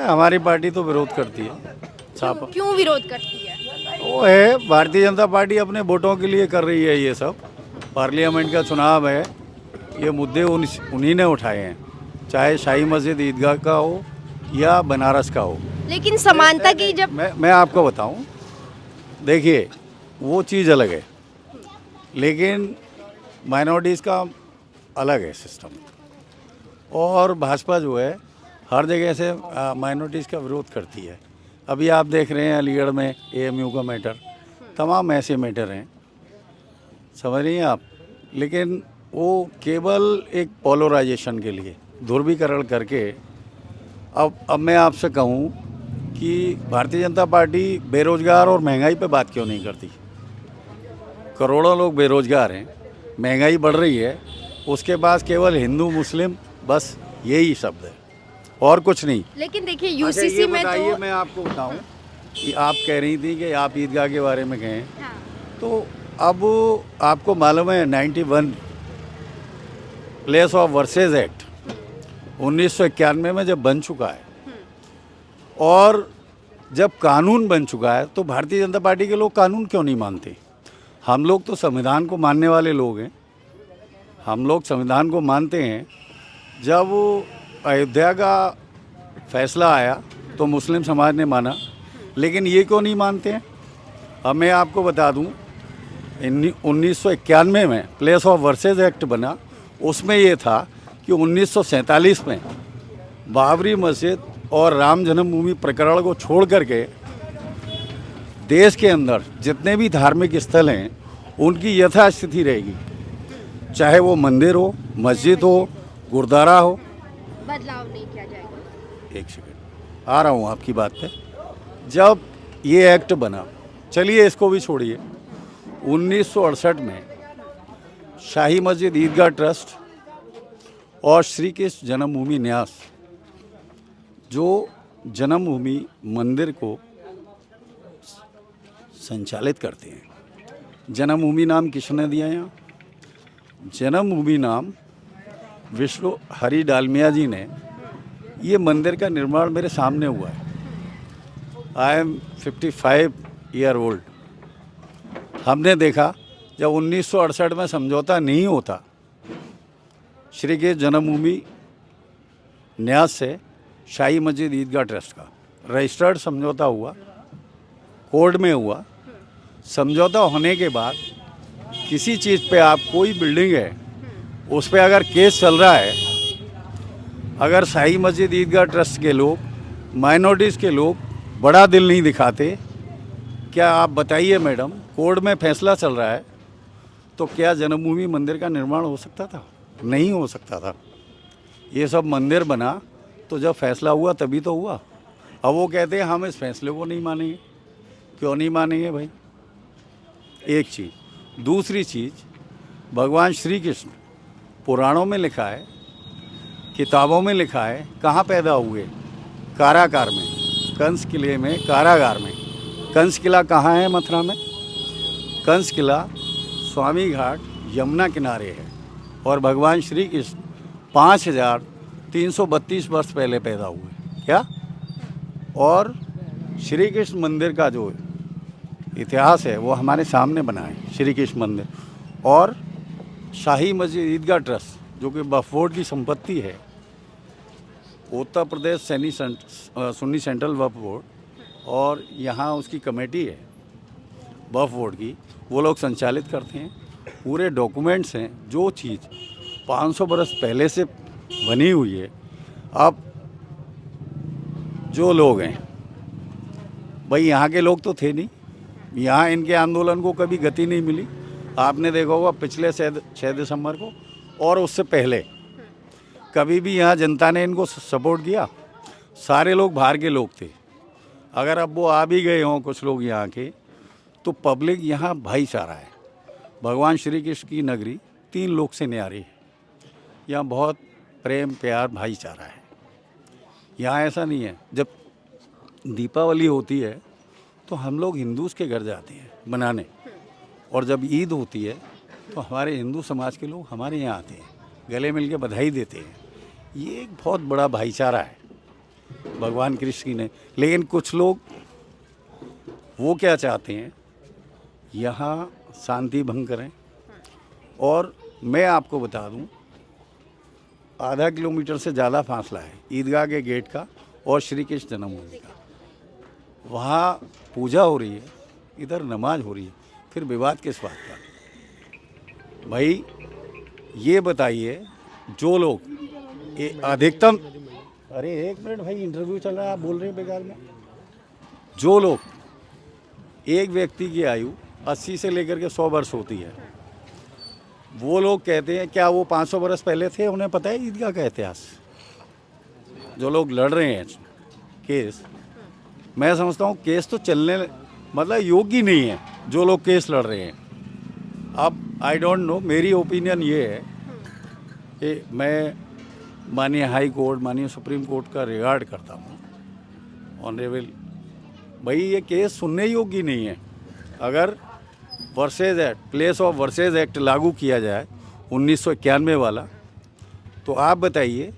हमारी पार्टी तो विरोध करती है साफ। क्यों विरोध करती है? वो है भारतीय जनता पार्टी अपने वोटों के लिए कर रही है ये सब। पार्लियामेंट का चुनाव है, ये मुद्दे उन्हीं ने उठाए हैं, चाहे शाही मस्जिद ईदगाह का हो या बनारस का हो। लेकिन समानता की जब मैं आपको बताऊं, देखिए वो चीज़ अलग है, लेकिन माइनॉरिटीज़ का अलग है सिस्टम। और भाजपा जो है हर जगह से माइनॉरिटीज़ का विरोध करती है। अभी आप देख रहे हैं अलीगढ़ में एएमयू का मैटर, तमाम ऐसे मैटर हैं, समझ रही हैं आप। लेकिन वो केवल एक पोलराइजेशन के लिए ध्रुवीकरण करके। अब मैं आपसे कहूँ कि भारतीय जनता पार्टी बेरोजगार और महंगाई पे बात क्यों नहीं करती? करोड़ों लोग बेरोजगार हैं, महंगाई बढ़ रही है, उसके पास केवल हिंदू मुस्लिम बस यही शब्द है और कुछ नहीं। लेकिन देखिए अच्छा, यूसीसी ये में बताइए, तो मैं आपको बताऊं कि आप कह रही थी कि आप ईदगाह के बारे में कहें, हाँ, तो अब आपको मालूम है 91 प्लेस ऑफ वर्सेज एक्ट 1991 में जब बन चुका है और जब कानून बन चुका है, तो भारतीय जनता पार्टी के लोग कानून क्यों नहीं मानते? हम लोग तो संविधान को मानने वाले लोग हैं, हम लोग संविधान को मानते हैं। जब अयोध्या का फैसला आया तो मुस्लिम समाज ने माना, लेकिन ये क्यों नहीं मानते हैं? अब मैं आपको बता दूं, 1991 में प्लेस ऑफ वर्सेज एक्ट बना, उसमें ये था कि 1947 में बाबरी मस्जिद और राम जन्मभूमि प्रकरण को छोड़ करके देश के अंदर जितने भी धार्मिक स्थल हैं उनकी यथास्थिति रहेगी, चाहे वो मंदिर हो, मस्जिद हो, गुरुद्वारा हो। बदलाव नहीं किया जाएगा। एक सेकंड, आ रहा हूँ आपकी बात पे। जब ये एक्ट बना, चलिए इसको भी छोड़िए, 1968 में शाही मस्जिद ईदगाह ट्रस्ट और श्री कृष्ण जन्मभूमि न्यास जो जन्मभूमि मंदिर को संचालित करते हैं, जन्मभूमि नाम किसने दिया? यहाँ जन्मभूमि नाम विष्णु हरि डालमिया जी ने। ये मंदिर का निर्माण मेरे सामने हुआ है। I am 55 year old. हमने देखा जब 1968 में समझौता नहीं होता श्री के जन्मभूमि न्यास से शाही मस्जिद ईदगाह ट्रस्ट का रजिस्टर्ड समझौता हुआ, कोर्ट में हुआ। समझौता होने के बाद किसी चीज़ पे आप, कोई बिल्डिंग है उस पे अगर केस चल रहा है, अगर शाही मस्जिद ईदगाह ट्रस्ट के लोग, माइनॉरिटीज़ के लोग बड़ा दिल नहीं दिखाते, क्या आप बताइए मैडम, कोर्ट में फैसला चल रहा है, तो क्या जन्मभूमि मंदिर का निर्माण हो सकता था? नहीं हो सकता था। ये सब मंदिर बना तो जब फैसला हुआ तभी तो हुआ। अब वो कहते हैं हम इस फैसले को नहीं मानेंगे। क्यों नहीं मानेंगे भाई? एक चीज़। दूसरी चीज़, भगवान श्री कृष्ण पुराणों में लिखा है, किताबों में लिखा है, कहाँ पैदा हुए? कारागार में, कंस किले में, कारागार में। कंस किला कहाँ है? मथुरा में। कंस किला स्वामी घाट यमुना किनारे है और भगवान श्री कृष्ण 5332 वर्ष पहले पैदा हुए। क्या? और श्री कृष्ण मंदिर का जो इतिहास है वो हमारे सामने बना है, श्री कृष्ण मंदिर। और शाही मस्जिद ईदगाह ट्रस्ट जो कि वक्फ बोर्ड की संपत्ति है, उत्तर प्रदेश सुन्नी सेंट्रल वक्फ बोर्ड, और यहाँ उसकी कमेटी है वक्फ बोर्ड की, वो लोग संचालित करते हैं। पूरे डॉक्यूमेंट्स हैं, जो चीज़ 500 बरस पहले से बनी हुई है। अब जो लोग हैं भाई, यहाँ के लोग तो थे नहीं, यहाँ इनके आंदोलन को कभी गति नहीं मिली। आपने देखा होगा पिछले 6 दिसंबर को और उससे पहले कभी भी यहाँ जनता ने इनको सपोर्ट किया? सारे लोग बाहर के लोग थे। अगर अब वो आ भी गए हों कुछ लोग यहाँ के, तो पब्लिक यहाँ भाईचारा है। भगवान श्री कृष्ण की नगरी 3 लोक से न्यारी है। यहाँ बहुत प्रेम प्यार भाईचारा है। यहाँ ऐसा नहीं है, जब दीपावली होती है तो हम लोग हिंदूज़ के घर जाते हैं मनाने, और जब ईद होती है तो हमारे हिंदू समाज के लोग हमारे यहाँ आते हैं, गले मिल के बधाई देते हैं। ये एक बहुत बड़ा भाईचारा है। भगवान कृष्ण की नहीं। लेकिन कुछ लोग वो क्या चाहते हैं, यहाँ शांति भंग करें। और मैं आपको बता दूं, आधा किलोमीटर से ज़्यादा फासला है ईदगाह के गेट का और श्री कृष्ण जन्मभूमि का। वहाँ पूजा हो रही है, इधर नमाज हो रही है, फिर विवाद किस बात का? भाई ये बताइए, जो लोग अधिकतम, अरे एक मिनट भाई, इंटरव्यू चल रहा है, आप बोल रहे हैं बेकार में। जो लोग, एक व्यक्ति की आयु 80 से लेकर के 100 वर्ष होती है, वो लोग कहते हैं, क्या वो 500 वर्ष पहले थे? उन्हें पता है ईदगाह का इतिहास? जो लोग लड़ रहे हैं केस, मैं समझता हूँ केस तो चलने मतलब योग्य ही नहीं है जो लोग केस लड़ रहे हैं। अब आई डोंट नो, मेरी ओपिनियन ये है कि मैं माननीय हाई कोर्ट, माननीय सुप्रीम कोर्ट का रिगार्ड करता हूँ, ऑनरेबल, भाई ये केस सुनने योग्य ही नहीं है। अगर versus act, place of versus act लागू किया जाए 1991 वाला, तो आप बताइए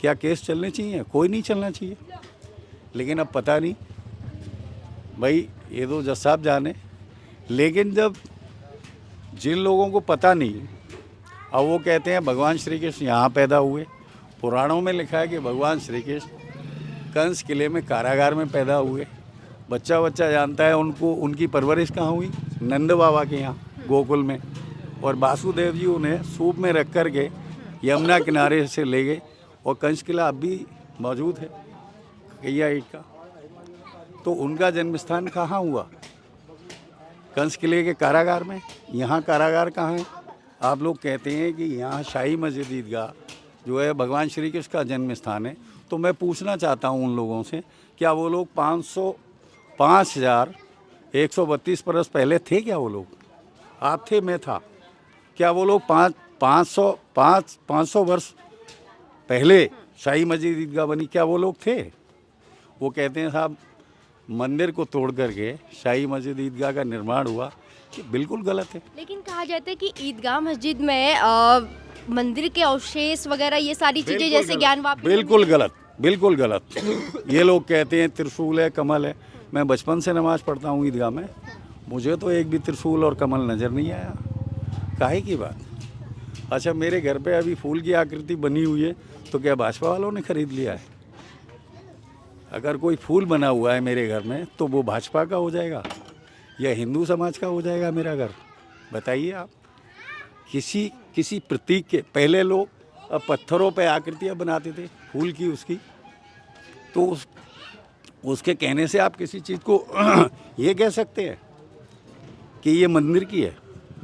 क्या केस चलने चाहिए? कोई नहीं चलना चाहिए। लेकिन अब पता नहीं भाई, ये तो जज साहब जाने। लेकिन जब जिन लोगों को पता नहीं, अब वो कहते हैं भगवान श्री कृष्ण यहाँ पैदा हुए। पुराणों में लिखा है कि भगवान श्री कृष्ण कंस किले में कारागार में पैदा हुए। बच्चा बच्चा जानता है उनको, उनकी परवरिश कहाँ हुई? नंद बाबा के यहाँ गोकुल में। और वासुदेव जी उन्हें सूप में रख कर के यमुना किनारे से ले गए। और कंस किला अब भी मौजूद है, कैया ईट का। तो उनका जन्म स्थान कहाँ हुआ? कंस किले के कारागार में। यहाँ कारागार कहाँ है? आप लोग कहते हैं कि यहाँ शाही मस्जिद ईदगाह जो है भगवान श्री कृष्ण का जन्म स्थान है। तो मैं पूछना चाहता हूँ उन लोगों से, क्या वो लोग 5132 बरस पहले थे? क्या वो लोग? आप थे, मैं था। क्या वो लोग 500 वर्ष पहले शाही मस्जिद ईदगाह बनी, क्या वो लोग थे? वो कहते हैं साहब मंदिर को तोड़ करके शाही मस्जिद ईदगाह का निर्माण हुआ, कि बिल्कुल गलत है। लेकिन कहा जाता है कि ईदगाह मस्जिद में मंदिर के अवशेष वगैरह ये सारी चीजें जैसे ज्ञान वापस, बिल्कुल गलत, बिल्कुल गलत। ये लोग कहते हैं त्रिशूल है, कमल है। मैं बचपन से नमाज पढ़ता हूँ ईदगाह में, मुझे तो एक भी त्रिशूल और कमल नज़र नहीं आया। काहे की बात? अच्छा, मेरे घर पे अभी फूल की आकृति बनी हुई है, तो क्या भाजपा वालों ने खरीद लिया है? अगर कोई फूल बना हुआ है मेरे घर में, तो वो भाजपा का हो जाएगा या हिंदू समाज का हो जाएगा मेरा घर? बताइए आप। किसी प्रतीक के, पहले लोग पत्थरों पे आकृतियाँ बनाते थे फूल की, उसकी, तो उसके कहने से आप किसी चीज़ को ये कह सकते हैं कि ये मंदिर की है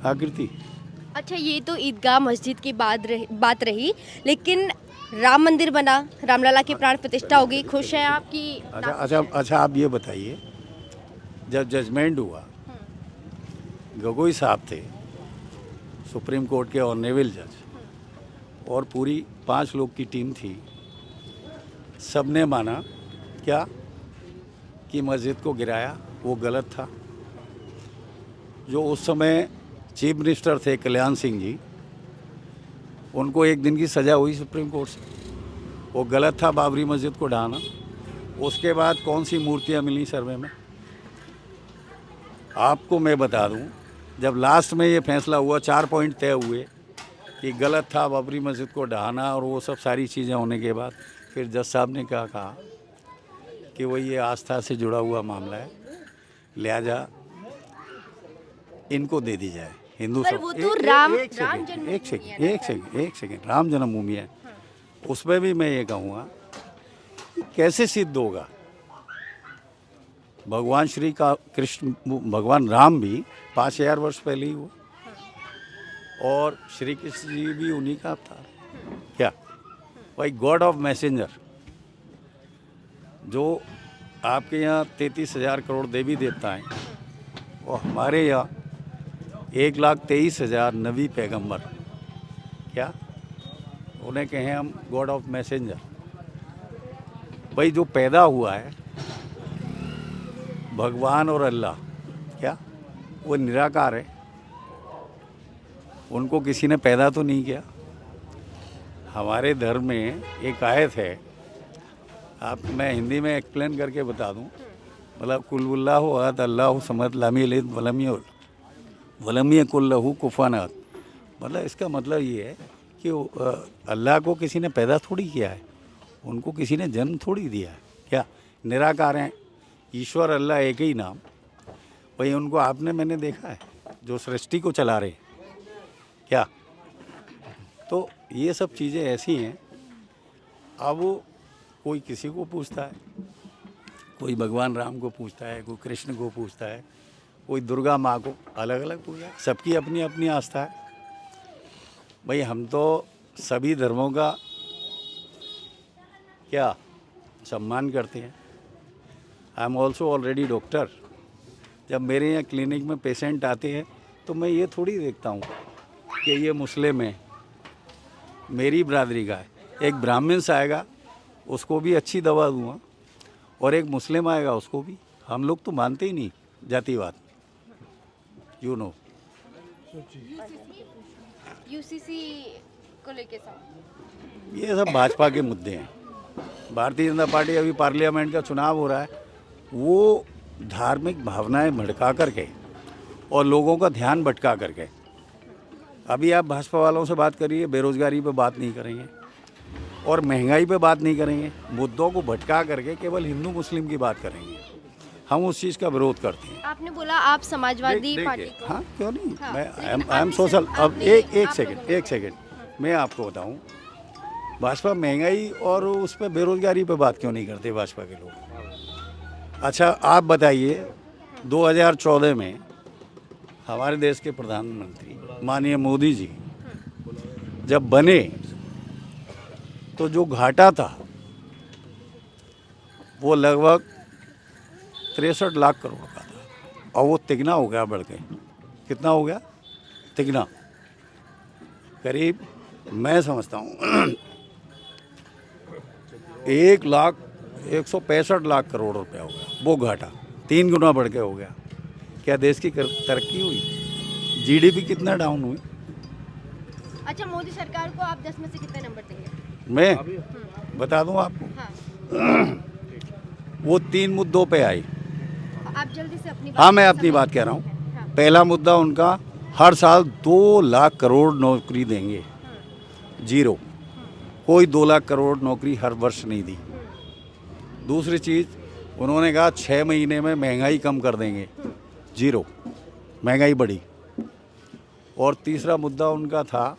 आकृति? अच्छा, ये तो ईदगाह मस्जिद की बात रही, लेकिन राम मंदिर बना, रामलला की प्राण प्रतिष्ठा होगी, खुश हैं आपकी? अच्छा, आप ये बताइए, जब जजमेंट हुआ, गगोई साहब थे सुप्रीम कोर्ट के ऑनरेबल जज, और पूरी 5 लोग की टीम थी, सबने माना क्या कि मस्जिद को गिराया वो गलत था। जो उस समय चीफ मिनिस्टर थे कल्याण सिंह जी, उनको 1 दिन की सज़ा हुई सुप्रीम कोर्ट से। वो गलत था बाबरी मस्जिद को ढहाना। उसके बाद कौन सी मूर्तियाँ मिली सर्वे में? आपको मैं बता दूं, जब लास्ट में ये फैसला हुआ, 4 पॉइंट तय हुए कि गलत था बाबरी मस्जिद को ढहाना और वो सब सारी चीज़ें होने के बाद, फिर जज साहब ने क्या कहा कि वही ये आस्था से जुड़ा हुआ मामला है, लिहाजा इनको दे दी जाए हिंदू पर वो तो राम जन्मभूमि एक सेकेंड, राम जन्मभूमि है। उसमें भी मैं ये कहूँगा, कैसे सिद्ध होगा? भगवान श्री का कृष्ण, भगवान राम भी 5000 वर्ष पहले ही हुआ, और श्री कृष्ण जी भी उन्हीं का अवतार है। क्या भाई, गॉड ऑफ मैसेंजर, जो आपके यहाँ 33,000 करोड़ देवी देवता हैं, और हमारे यहाँ 1,23,000 नबी पैगंबर, क्या उन्हें कहें हम गॉड ऑफ मैसेंजर? भाई जो पैदा हुआ है भगवान और अल्लाह, क्या वो निराकार है? उनको किसी ने पैदा तो नहीं किया। हमारे धर्म में एक आयत है, आप मैं हिंदी में एक्सप्लेन करके बता दूं। मतलब कुल्हुल्लाहु अहद अल्लाहु समद लम यलिद वलम यकुल लहू कुफुवन अहद। मतलब इसका मतलब ये है कि अल्लाह को किसी ने पैदा थोड़ी किया है, उनको किसी ने जन्म थोड़ी दिया है। क्या निराकार हैं, ईश्वर अल्लाह एक ही नाम। भाई उनको आपने मैंने देखा है जो सृष्टि को चला रहे क्या। तो ये सब चीज़ें ऐसी हैं। अब वो कोई किसी को पूछता है, कोई भगवान राम को पूछता है, कोई कृष्ण को पूछता है, कोई दुर्गा माँ को, अलग अलग पूजा है। सबकी अपनी अपनी आस्था है। भाई हम तो सभी धर्मों का क्या सम्मान करते हैं। I am also already doctor. जब मेरे यहाँ क्लिनिक में पेशेंट आते हैं तो मैं ये थोड़ी देखता हूँ कि ये मुस्लिम है, मेरी बरादरी का है। एक ब्राह्मण से आएगा उसको भी अच्छी दवा दूंगा, और एक मुस्लिम आएगा उसको भी। हम लोग तो मानते ही नहीं जातिवाद, यू नो। यूसीसी को लेके सर ये सब भाजपा के मुद्दे हैं। भारतीय जनता पार्टी, अभी पार्लियामेंट का चुनाव हो रहा है, वो धार्मिक भावनाएं भड़का करके और लोगों का ध्यान भटका करके। अभी आप भाजपा वालों से बात करिए, बेरोजगारी पे बात नहीं करेंगे और महंगाई पे बात नहीं करेंगे। मुद्दों को भटका करके केवल हिंदू मुस्लिम की बात करेंगे। हम उस चीज़ का विरोध करते हैं। आपने बोला आप समाजवादी पार्टी को। हाँ क्यों नहीं, हाँ, मैं लेकिन आई एम आपने सोशल। सर- अब आपने- एक आपने सेकंड मैं आपको बताऊं, भाजपा महंगाई और उस पर बेरोजगारी पे बात क्यों नहीं करते भाजपा के लोग। अच्छा आप बताइए, 2014 में हमारे देश के प्रधानमंत्री माननीय मोदी जी जब बने तो जो घाटा था वो लगभग 63 लाख करोड़ का था, और वो तिगना हो गया, बढ़ के कितना हो गया, तिगना। करीब मैं समझता हूँ 1,165 करोड़ रुपया हो गया वो घाटा, 3 गुना बढ़ के हो गया। क्या देश की तरक्की हुई? जीडीपी कितना डाउन हुई? अच्छा, मोदी सरकार को आप 10 में से कितने नंबर देंगे? मैं बता दूं आपको, हाँ, वो 3 मुद्दों पे आई। आप जल्दी से अपनी हाँ मैं बात अपनी बात कह रहा हूँ। हाँ, पहला मुद्दा उनका, हर साल 2 लाख करोड़ नौकरी देंगे। जीरो, कोई 2 लाख करोड़ नौकरी हर वर्ष नहीं दी। दूसरी चीज़ उन्होंने कहा 6 महीने में महंगाई कम कर देंगे। जीरो, महंगाई बढ़ी। और तीसरा मुद्दा उनका था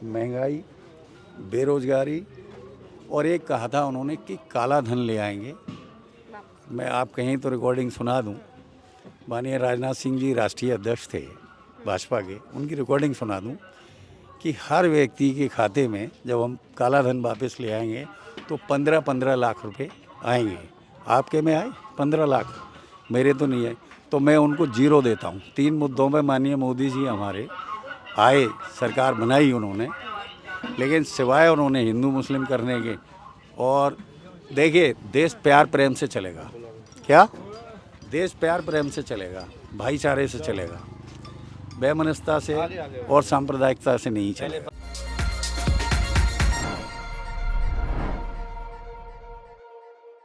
महंगाई, बेरोजगारी, और एक कहा था उन्होंने कि काला धन ले आएंगे। मैं आप कहीं तो रिकॉर्डिंग सुना दूं, माननीय राजनाथ सिंह जी राष्ट्रीय अध्यक्ष थे भाजपा के, उनकी रिकॉर्डिंग सुना दूं कि हर व्यक्ति के खाते में जब हम काला धन वापस ले आएंगे तो 15-15 लाख रुपए आएंगे। आपके में आए 15 लाख, मेरे तो नहीं आए। तो मैं उनको जीरो देता हूँ। 3 मुद्दों में माननीय मोदी जी हमारे आए, सरकार बनाई उन्होंने, लेकिन सिवाय उन्होंने हिंदू मुस्लिम करने के। और देखिए, देश प्यार प्रेम से चलेगा। क्या देश प्यार प्रेम से चलेगा, भाईचारे से चलेगा, बेमनस्ता से और सांप्रदायिकता से नहीं चलेगा।